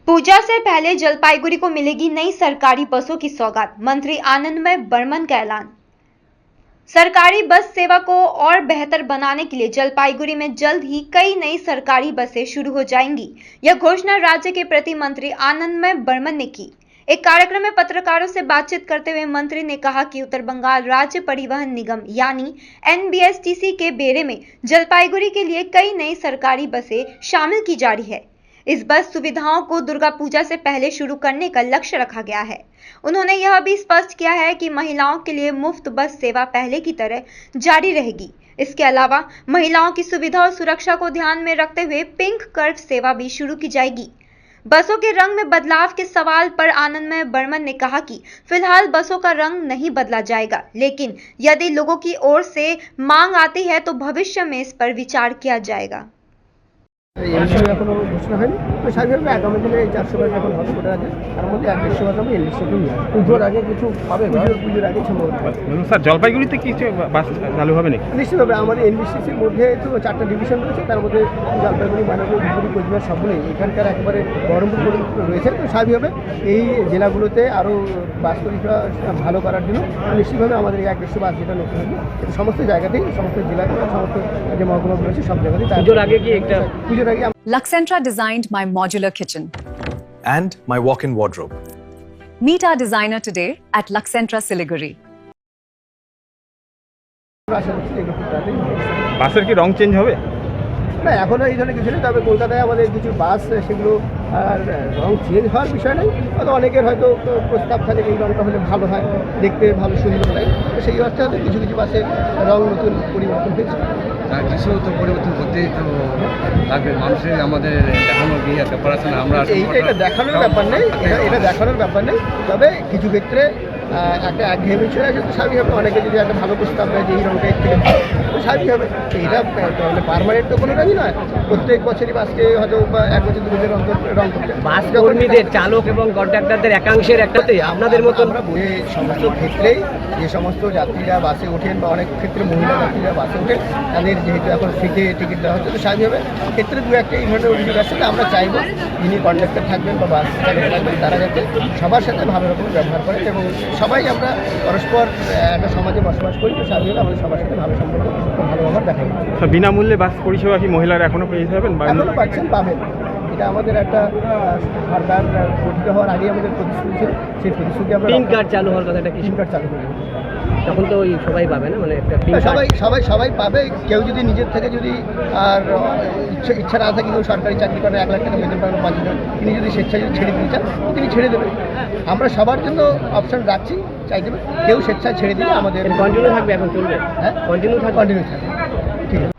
पूजा से पहले जलपाईगुड़ी को मिलेगी नई सरकारी बसों की सौगात। मंत्री आनंदमय बर्मन का ऐलान। सरकारी बस सेवा को और बेहतर बनाने के लिए जलपाईगुड़ी में जल्द ही कई नई सरकारी बसें शुरू हो जाएंगी। यह घोषणा राज्य के प्रति मंत्री आनंदमय बर्मन ने की। एक कार्यक्रम में पत्रकारों से बातचीत करते हुए मंत्री ने कहा कि उत्तर बंगाल राज्य परिवहन निगम यानी NBSTC के बेड़े में जलपाईगुड़ी के लिए कई नई सरकारी बसें शामिल की जा रही है। इस बस सुविधाओं को दुर्गा पूजा से पहले शुरू करने का लक्ष्य रखा गया है। उन्होंने यह भी स्पष्ट किया है कि महिलाओं के लिए मुफ्त बस सेवा पहले की तरह जारी रहेगी। इसके अलावा महिलाओं की सुविधा और सुरक्षा को ध्यान में रखते हुए पिंक कर्व सेवा भी शुरू की जाएगी। बसों के रंग में बदलाव के सवाल पर आनंदमय बर्मन ने कहा कि फिलहाल बसों का रंग नहीं बदला जाएगा, लेकिन यदि लोगों की ओर से मांग आती है तो भविष्य में इस पर विचार किया जाएगा। এখনো ঘোষণা হয়নি, তো স্বাভাবিকভাবে আগামী দিনে এই 400 বাস এখন হটস্পটে আছে, তার মধ্যে 150 বাস আমরা এনলিস্টেড নিয়ে আসবো। পুজোর আগে কিছু পাবে, পুজোর আগে সম্ভবত স্যার জলপাইগুড়িতে কিছু বাস চালু হবে নাকি? নিশ্চিতভাবে আমাদের এনলিস্টের মধ্যে তো 4টা ডিভিশন রয়েছে, তার মধ্যে জলপাইগুড়ি, মানবী, ধুপগুড়ি, কোচবিহার সবগুলোই এখানকার একেবারে বহরমপুর পর্যন্ত রয়েছে। তো স্বাভাবিকভাবে এই জেলাগুলোতে আরও বাস পরিষেবা ভালো করার জন্য নিশ্চিতভাবে আমাদের এই 150 বাস যেটা নতুন হবে সমস্ত জায়গাতেই, সমস্ত জেলাতে, সমস্ত যে মহকুমাগুলো রয়েছে সব জায়গাতেই। পুজোর আগে কি একটা পুজোর আগে Luxentra designed my modular kitchen and my walk-in wardrobe. Meet our designer today at Luxentra Siliguri. বাসের কি রং চেঞ্জ হবে? না, এখনও এই ধরনের কিছু নেই, তবে কলকাতায় আমাদের কিছু বাস সেগুলো আর রং চেঞ্জ হওয়ার বিষয় নেই। হয়তো অনেকের হয়তো প্রস্তাব থাকে এই রঙটা হলে ভালো হয়, দেখতে ভালো সুন্দর লাগে, তো সেই অর্থে হয়তো কিছু কিছু বাসের রং নতুন পরিবর্তন হয়েছে। কিছু তো পরিবর্তন করতেই তো লাগবে, মানুষের আমাদের দেখানো গিয়ে ব্যাপার আমরা এটা দেখানোর ব্যাপার নেই, এটা দেখানোর ব্যাপার নেই, তবে কিছু ক্ষেত্রে একটা একঘেয়েমি চলে আসে। তো স্বাভাবিকভাবে অনেকে যদি একটা ভালো প্রস্তাব দেয় যে এই রঙটা এর থেকে তো স্বাভাবিকভাবে এটা মানে পার্মানেন্ট তো কোনো রঙই নয়, প্রত্যেক বছরই বাসকে হয়তো 1 বছর 2 বছর অন্তর রং করতে। বাস কর্মীদের, চালক এবং কন্ট্রাক্টরদের একাংশের একটাতে আপনাদের মতন আমরা সমস্ত ক্ষেত্রেই যে সমস্ত যাত্রীরা বাসে ওঠেন বা অনেক ক্ষেত্রে মহিলা যাত্রীরা বাসে ওঠেন, তাদের যেহেতু এখন ফ্রিতে টিকিট দেওয়া হচ্ছে, তো স্বাভাবিকভাবে ক্ষেত্রে দু একটা এই ধরনের অভিযোগ আসছে। আমরা চাইব যিনি কন্ডাক্টর থাকবেন বা বাস চালক থাকবেন তারা যাতে সবার সাথে ভালো রকম ব্যবহার করেন, এবং সবাই আমরা পরস্পর একটা সমাজে বসবাস করি, তো স্বাভাবিকভাবে আমাদের সবার সাথে ভালো সম্পর্ক, ভালো ব্যবহার দেখা যায়। বিনামূল্যে বাস পরিষেবা কি মহিলারা এখনো পেয়ে যাবেন? এখনও পাচ্ছেন, পাবেন। এটা আমাদের একটা সরকার গঠিত হওয়ার আগে আমাদের প্রতিশ্রুতি ছিল, সেই প্রতিশ্রুতি আমরা পিঙ্ক কার্ড চালু হওয়ার কথাটা কি পিঙ্ক কার্ড চালু করি, তখন তো ওই সবাই পাবে না, মানে একটা পিঙ্ক সবাই সবাই পাবে। কেউ যদি নিজের থেকে যদি আর ইচ্ছা না থাকে, কেউ সরকারি চাকরি করে 1 লাখ টাকা বেতন পাবেন 5 হাজার, তিনি যদি স্বেচ্ছায় যদি ছেড়ে দিতে চান তিনি ছেড়ে দেবেন। আমরা সবার জন্য অপশন রাখছি, চাই দেবেন। কেউ স্বেচ্ছায় ছেড়ে দিলে আমাদের কন্টিনিউ থাকবে, এখন চলবে, হ্যাঁ কন্টিনিউ থাকবে। ঠিক আছে।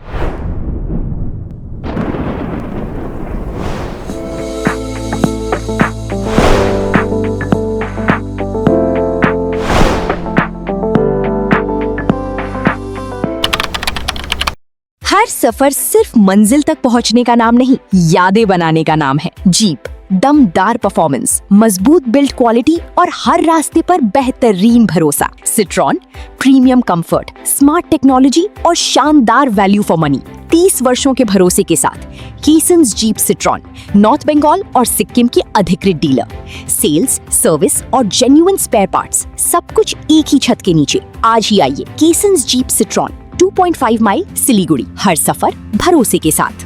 हर सफर सिर्फ मंजिल तक पहुंचने का नाम नहीं, यादें बनाने का नाम है। जीप, दमदार परफॉर्मेंस, मजबूत बिल्ड क्वालिटी और हर रास्ते पर बेहतरीन भरोसा। Citroen, premium comfort, smart technology और शानदार वैल्यू फॉर मनी। 30 वर्षों के भरोसे के साथ कीसन्स जीप सिट्रॉन, नॉर्थ बंगाल और सिक्किम की अधिकृत डीलर। सेल्स, सर्विस और जेन्युइन स्पेयर पार्ट्स, सब कुछ एक ही छत के नीचे। आज ही आइए कीसन्स जीप सिट्रॉन, 2.5 माइल सिलीगुड़ी। हर सफर भरोसे के साथ।